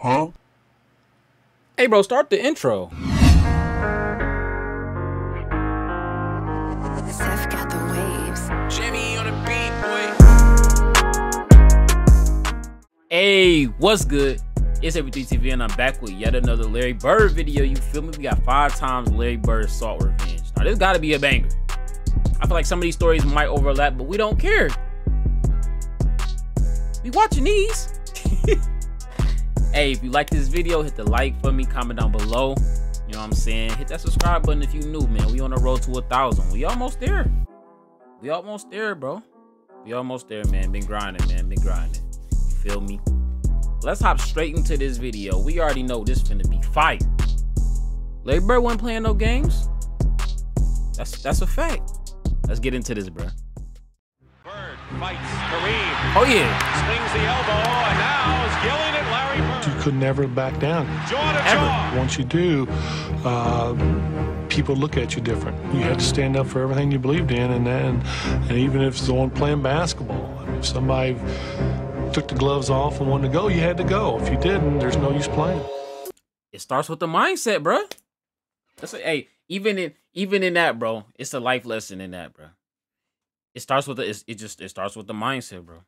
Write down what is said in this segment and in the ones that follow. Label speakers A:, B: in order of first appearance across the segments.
A: Huh?
B: Hey, bro, start the intro.
C: Seth got the waves.
D: Jimmy on the beat, boy.
B: Hey, what's good? It's Everything TV, and I'm back with yet another Larry Bird video. You feel me? We got 5 times Larry Bird sought revenge. Now, this gotta be a banger. I feel like some of these stories might overlap, but we don't care. We watching these. Hey, if you like this video, hit the like for me, comment down below. You know what I'm saying? Hit that subscribe button if you new, man. We on the road to 1,000. We almost there. We almost there, bro. We almost there, man. Been grinding, man. Been grinding. You feel me? Let's hop straight into this video. We already know this finna be fire. Larry Bird wasn't playing no games. That's a fact. Let's get into this, bro.
D: Bird fights Kareem.
B: Oh yeah.
D: Swings the elbow, and now is yelling at Larry Bird.
A: You could never back down.
D: Jaw to
B: Ever.
D: jaw.
A: Once you do, people look at you different. You had to stand up for everything you believed in, and even if it's the one playing basketball, I mean, if somebody took the gloves off and wanted to go, you had to go. If you didn't, there's no use playing.
B: It starts with the mindset, bro. Hey, even in that, bro, it's a life lesson in that, bro. It starts with it starts with the mindset, bro.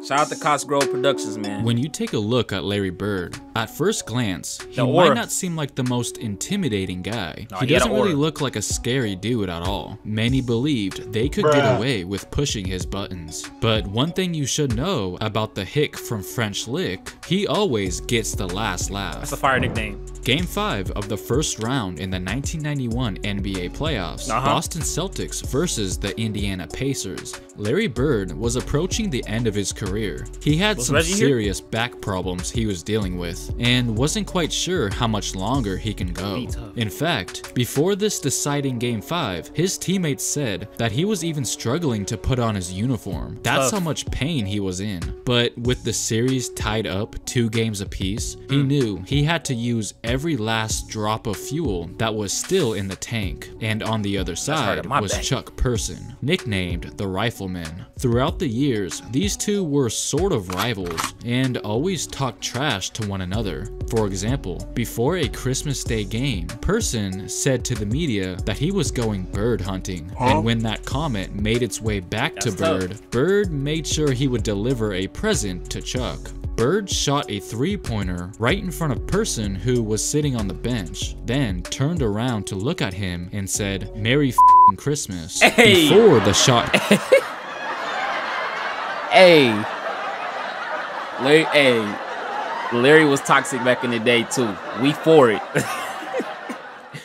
B: Shout out to Cosgrove Productions, man.
E: When you take a look at Larry Bird, at first glance, he
B: The aura.
E: might not seem like the most intimidating guy.
B: No,
E: He
B: he had
E: doesn't
B: an
E: really
B: aura.
E: look like a scary dude at all. Many believed they could get away with pushing his buttons. But one thing you should know about the hick from French Lick, he always gets the last laugh.
B: That's a fire nickname.
E: Game 5 of the first round in the 1991 NBA playoffs, Boston Celtics versus the Indiana Pacers. Larry Bird was approaching the end of his career. He had some
B: Reggie here?
E: serious back problems he was dealing with, and wasn't quite sure how much longer he can go.
B: Be tough.
E: In fact, before this deciding Game 5, his teammates said that he was even struggling to put on his uniform. That's
B: Tough.
E: how much pain he was in. But with the series tied up 2 games apiece, he knew he had to use every last drop of fuel that was still in the tank. And on the other side
B: my
E: was
B: back.
E: Chuck Person, nicknamed the Rifleman. Throughout the years, these two were sort of rivals and always talked trash to one another. For example, before a Christmas Day game, Person said to the media that he was going bird hunting, and when that comment made its way back to
B: That's tough.
E: Bird made sure he would deliver a present to Chuck. Bird shot a 3-pointer right in front of Person, who was sitting on the bench, then turned around to look at him and said, "Merry f***ing Christmas,"
B: Hey.
E: before the shot.
B: Hey. Larry was toxic back in the day too. We for it.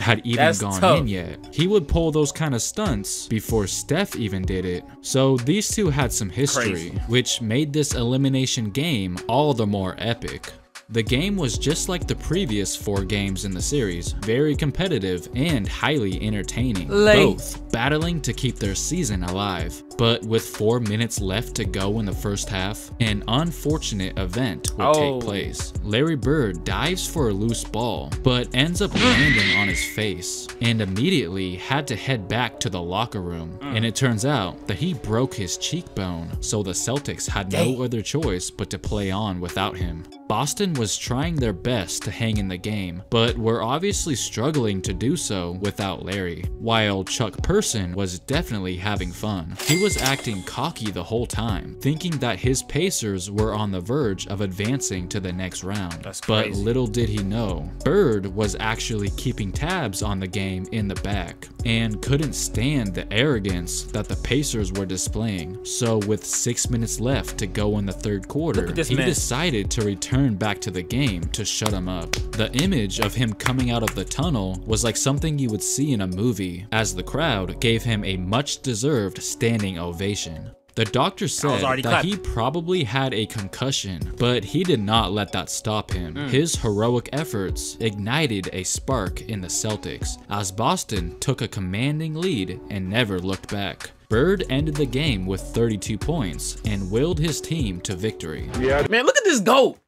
E: had even
B: That's
E: gone
B: tough.
E: in yet. He would pull those kind of stunts before Steph even did it. So these two had some history,
B: Crazy.
E: which made this elimination game all the more epic. The game was just like the previous 4 games in the series, very competitive and highly entertaining, both battling to keep their season alive. But with 4 minutes left to go in the first half, an unfortunate event would take place. Larry Bird dives for a loose ball, but ends up landing on his face, and immediately had to head back to the locker room. And it turns out that he broke his cheekbone, so the Celtics had no other choice but to play on without him. Boston was trying their best to hang in the game, but were obviously struggling to do so without Larry, while Chuck Person was definitely having fun. He was acting cocky the whole time, thinking that his Pacers were on the verge of advancing to the next round.
B: That's
E: But
B: crazy.
E: little did he know, Bird was actually keeping tabs on the game in the back, and couldn't stand the arrogance that the Pacers were displaying. So with 6 minutes left to go in the third quarter,
B: Look at this
E: he
B: man.
E: decided to return back to the game to shut him up. The image of him coming out of the tunnel was like something you would see in a movie, as the crowd gave him a much-deserved standing ovation. The doctor said
B: already
E: that he
B: clapping.
E: probably had a concussion, but he did not let that stop him. His heroic efforts ignited a spark in the Celtics, as Boston took a commanding lead and never looked back. Bird ended the game with 32 points and willed his team to victory.
B: Man, look at this GOAT.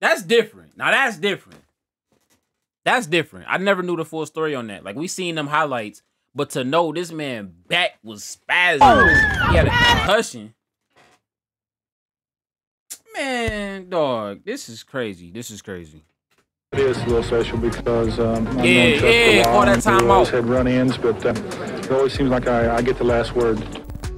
B: That's different. Now that's different. That's different. I never knew the full story on that. Like, we seen them highlights, but to know this man back was spazzing. He had a concussion. Man, dog, this is crazy. This is crazy.
F: It is a little special because I've known Chuck for
B: yeah,
F: a while,
B: call that
F: and
B: time
F: we always
B: out.
F: had run-ins, but it always seems like I get the last word.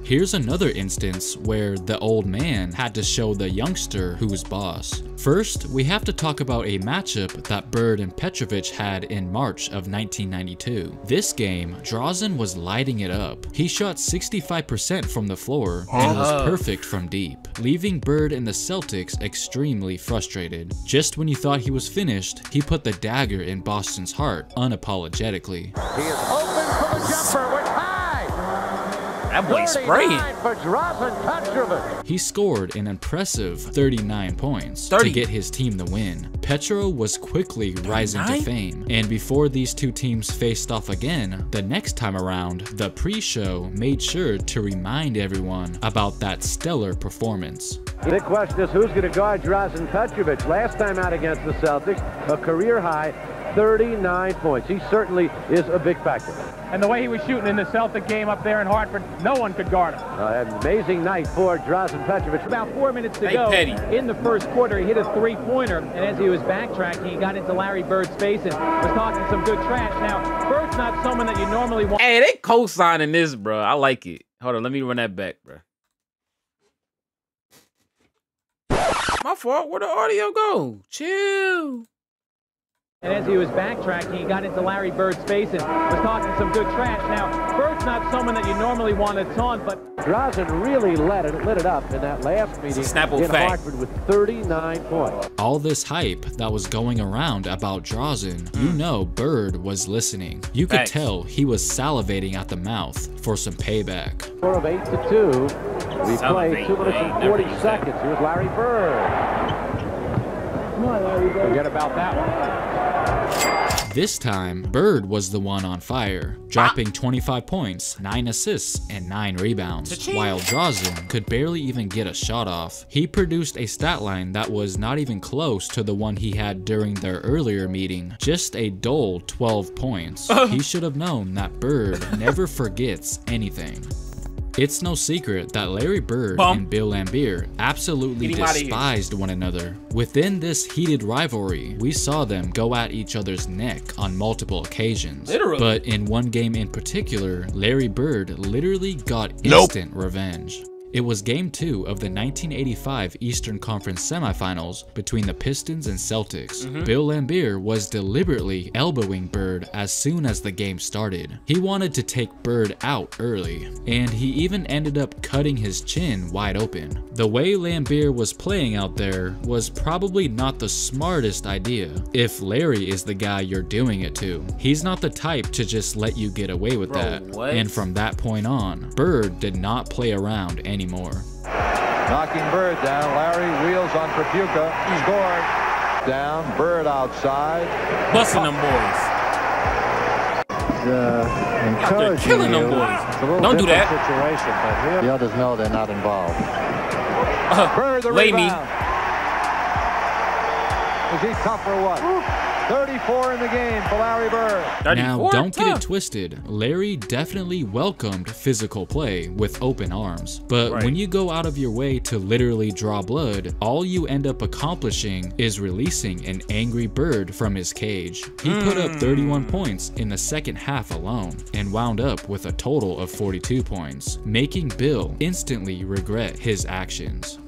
E: Here's another instance where the old man had to show the youngster who's boss. First, we have to talk about a matchup that Bird and Petrovic had in March of 1992. This game, Drazen was lighting it up. He shot 65% from the floor and was perfect from deep, leaving Bird and the Celtics extremely frustrated. Just when you thought he was finished, he put the dagger in Boston's heart unapologetically.
G: He is open for the jumper with high.
B: That boy spraying.
G: For Drazen Petrovic.
E: He scored an impressive 39 points
B: 30.
E: to get his team the win. Petro was quickly rising to
B: 39?
E: fame, and before these two teams faced off again, the next time around, the pre-show made sure to remind everyone about that stellar performance.
H: The big question is who's going to guard Drazen Petrovic. Last time out against the Celtics, a career high 39 points. He certainly is a big factor.
D: And the way he was shooting in the Celtic game up there in Hartford, no one could guard him.
H: An amazing night for Drazen Petrovic.
I: About 4 minutes to
B: Hey,
I: go
B: Petty.
I: in the first quarter. He hit a three-pointer, and as he was backtracking, he got into Larry Bird's face and was talking some good trash. Now, Bird's not someone that you normally want.
B: Hey, they co-signing this, bro. I like it. Hold on, let me run that back, bro. My fault. Where'd the audio go? Chill.
I: And as he was backtracking, he got into Larry Bird's face and was talking some good trash. Now, Bird's not someone that you normally want to taunt, but
H: Drazen really lit it up in that last meeting
B: Snapple
H: in
B: fact.
H: Hartford with 39 points.
E: All this hype that was going around about Drazen, you know Bird was listening. You could
B: Facts.
E: tell he was salivating at the mouth for some payback.
H: Score of 8-2. We
B: Salivate,
H: played 2 minutes
B: man.
H: and
B: Never
H: 40
B: use that.
H: seconds. Here's Larry Bird.
I: come on, Larry Bird.
D: Forget about that one.
E: This time, Bird was the one on fire, dropping 25 points, 9 assists, and 9 rebounds,
B: Cha-ching.
E: while Drazen could barely even get a shot off. He produced a stat line that was not even close to the one he had during their earlier meeting, just a dull 12 points. He should have known that Bird never forgets anything. It's no secret that Larry Bird
B: Bum.
E: and Bill Laimbeer absolutely
B: Get him outta here.
E: despised one another. Within this heated rivalry, we saw them go at each other's neck on multiple occasions.
B: Literally.
E: But in one game in particular, Larry Bird literally got instant revenge. It was Game 2 of the 1985 Eastern Conference semifinals between the Pistons and Celtics. Bill Laimbeer was deliberately elbowing Bird as soon as the game started. He wanted to take Bird out early, and he even ended up cutting his chin wide open. The way Laimbeer was playing out there was probably not the smartest idea, if Larry is the guy you're doing it to. He's not the type to just let you get away with
B: Bro,
E: that.
B: what?
E: And from that point on, Bird did not play around anymore.
G: Knocking Bird down. Larry wheels on Trapuka. Scored. Down. Bird outside.
B: Busting them boys. Out there killing them boys. Don't do that.
H: Situation, but
G: The others know they're not involved. Bird the
B: Lay me.
G: rebound. Is he tough or what? 34 in the game for Larry Bird.
B: 34?
E: Now, don't get
B: Tough.
E: it twisted. Larry definitely welcomed physical play with open arms. But
B: Right.
E: when you go out of your way to literally draw blood, all you end up accomplishing is releasing an angry Bird from his cage. He put up 31 points in the second half alone and wound up with a total of 42 points, making Bill instantly regret his actions.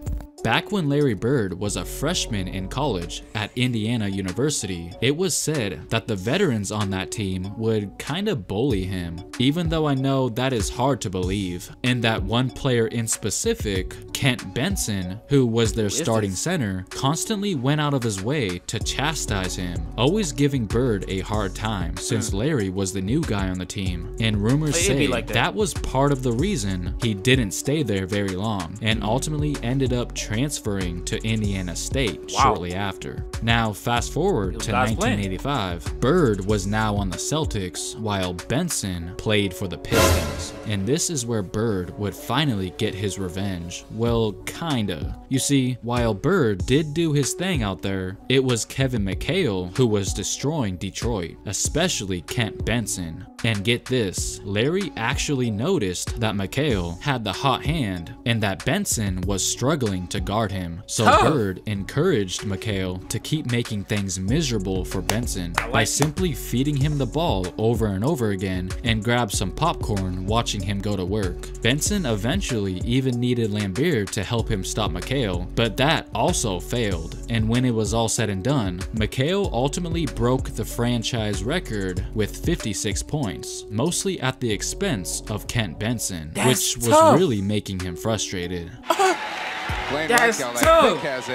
E: Back when Larry Bird was a freshman in college at Indiana University, it was said that the veterans on that team would kinda bully him, even though I know that is hard to believe, and that one player in specific, Kent Benson, who was their starting center, constantly went out of his way to chastise him, always giving Bird a hard time since Larry was the new guy on the team, and rumors
B: It'd be
E: say
B: like that.
E: that was part of the reason he didn't stay there very long and ultimately ended up transferring to Indiana State
B: Wow.
E: shortly after. Now, fast forward to
B: God's plan.
E: 1985, Bird was now on the Celtics while Benson played for the Pistons. And this is where Bird would finally get his revenge. Well, kinda. You see, while Bird did do his thing out there, it was Kevin McHale who was destroying Detroit, especially Kent Benson. And get this, Larry actually noticed that McHale had the hot hand and that Benson was struggling to guard him. So Bird encouraged McHale to keep making things miserable for Benson by simply feeding him the ball over and over again and grab some popcorn watching him go to work. Benson eventually even needed Laimbeer to help him stop McHale, but that also failed. And when it was all said and done, McHale ultimately broke the franchise record with 56 points, mostly at the expense of Kent Benson, which was really making him frustrated.
J: Blaine Reichelt, I think, has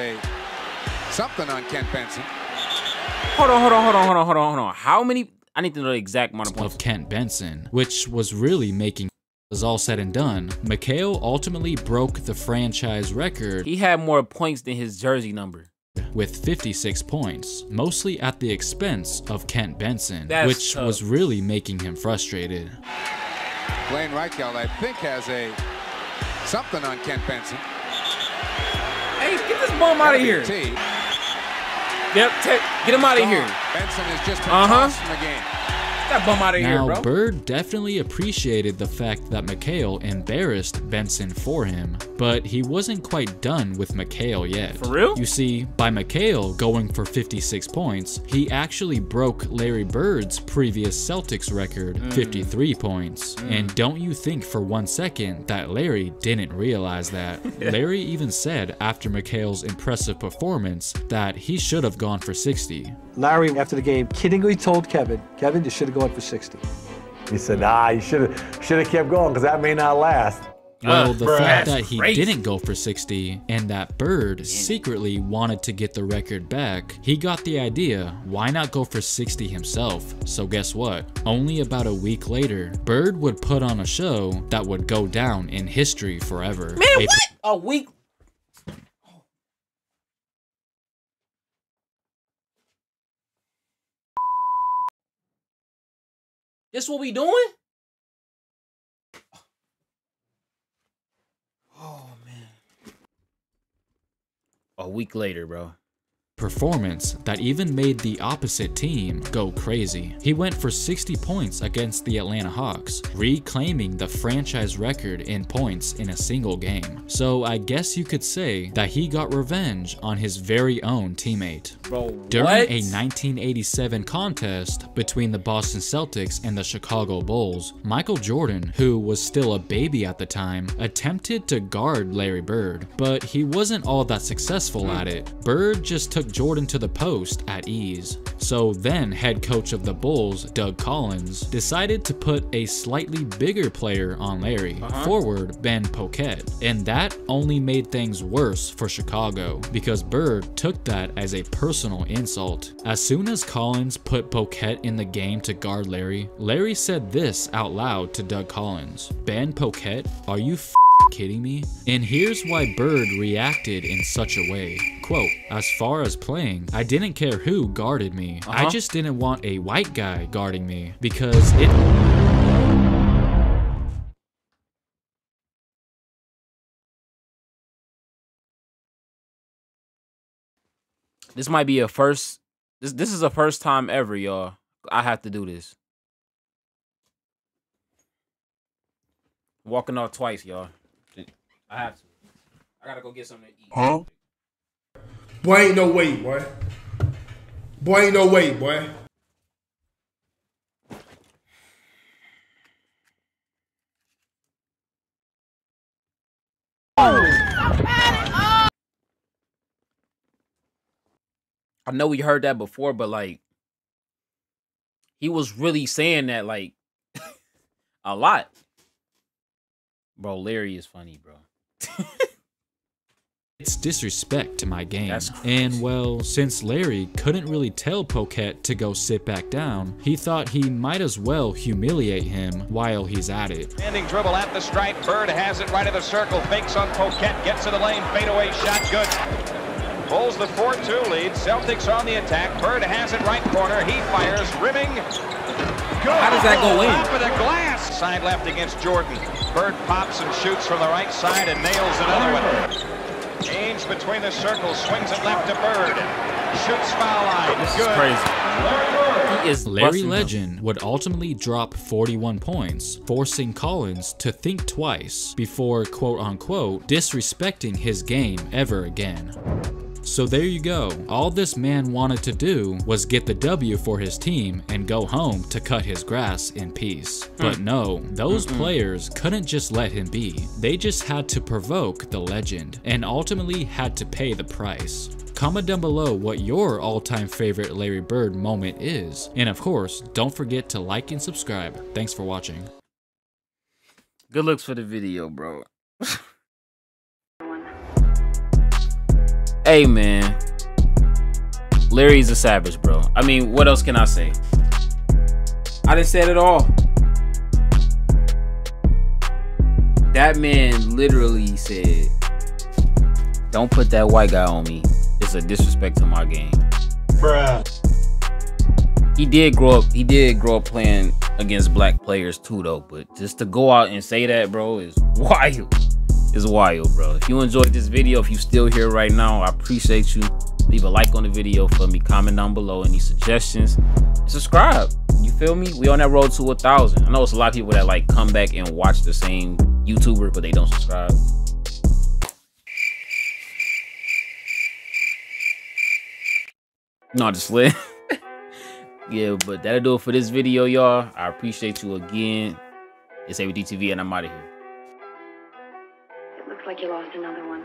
J: something on Kent Benson.
B: Hold on. How many? I need to know the exact amount of points.
E: Of Kent Benson, which was really making. Was all said and done, McHale ultimately broke the franchise record.
B: He had more points than his jersey number,
E: with 56 points, mostly at the expense of Kent Benson, which
B: tough.
E: was really making him frustrated.
J: Blaine Reichelt, I think, has something on Kent Benson.
B: Hey, get this bum out of here. Yep, get him out of here.
J: Benson has just been tossed from the game.
B: That bum out of here, bro.
E: Now, Bird definitely appreciated the fact that McHale embarrassed Benson for him, but he wasn't quite done with McHale yet.
B: For real?
E: You see, by McHale going for 56 points, he actually broke Larry Bird's previous Celtics record, 53 points. And don't you think for 1 second that Larry didn't realize that. Larry even said after McHale's impressive performance that he should have gone for 60.
K: Larry, after the game, kiddingly told Kevin, you should have gone for 60.
L: He said, nah, you should have kept going because that may not last.
E: Well, the fact that he didn't go for 60 and that Bird secretly wanted to get the record back, he got the idea, why not go for 60 himself? So guess what? Only about a week later, Bird would put on a show that would go down in history forever.
B: Man, what? A week? This what we doing? Oh, man. A week later, bro.
E: Performance that even made the opposite team go crazy. He went for 60 points against the Atlanta Hawks, reclaiming the franchise record in points in a single game. So I guess you could say that he got revenge on his very own teammate.
B: Bro,
E: during a 1987 contest between the Boston Celtics and the Chicago Bulls, Michael Jordan, who was still a baby at the time, attempted to guard Larry Bird, but he wasn't all that successful at it. Bird just took Jordan to the post at ease. So then head coach of the Bulls, Doug Collins, decided to put a slightly bigger player on Larry, forward Ben Poquet, and that only made things worse for Chicago because Bird took that as a personal insult. As soon as Collins put Poquet in the game to guard Larry, Larry said this out loud to Doug Collins: "Ben Poquet, are you kidding me?" And here's why Bird reacted in such a way. Quote, "As far as playing, I didn't care who guarded me. I just didn't want a white guy guarding me because it..."
B: This might be a first. This is a first time ever, y'all. I have to do this. Walking off twice, y'all. I have to. I gotta go get something to eat.
M: Huh? Boy, ain't no way, boy. Boy, ain't no way, boy.
B: I know we heard that before, but like, he was really saying that like a lot. Bro, Larry is funny, bro.
E: It's disrespect to my game. And well, since Larry couldn't really tell Poquet to go sit back down, he thought he might as well humiliate him while he's at it.
D: Standing dribble at the stripe. Bird has it right of the circle. Fakes on Poquet. Gets to the lane. Fadeaway shot. Good. Pulls the 4-2 lead. Celtics on the attack. Bird has it right corner. He fires. Rimming. Good.
B: How does that go in?
D: Top of the glass. Side left against Jordan. Bird pops and shoots from the right side and nails another one. Ainge between the circles, swings it left to Bird. Shoots foul line.
B: This
D: Good.
B: is crazy. He is
E: Larry Legend would ultimately drop 41 points, forcing Collins to think twice before quote-unquote disrespecting his game ever again. So there you go. All this man wanted to do was get the W for his team and go home to cut his grass in peace. But no, those players couldn't just let him be. They just had to provoke the legend and ultimately had to pay the price. Comment down below what your all-time favorite Larry Bird moment is. And of course, don't forget to like and subscribe. Thanks for watching.
B: Good looks for the video, bro. Hey, man. Larry's a savage, bro. I mean, what else can I say? I didn't say it at all. That man literally said, don't put that white guy on me. It's a disrespect to my game.
A: Bruh.
B: He did grow up playing against black players too, though. But just to go out and say that, bro, is wild. It's wild, bro. If you enjoyed this video, if you still here right now, I appreciate you. Leave a like on the video for me. Comment down below any suggestions. And subscribe. You feel me? We on that road to 1,000. I know it's a lot of people that like come back and watch the same YouTuber, but they don't subscribe. No, just lit. Yeah, but that'll do it for this video, y'all. I appreciate you again. It's ABD TV, and I'm out of here.
C: It looks like you lost another one.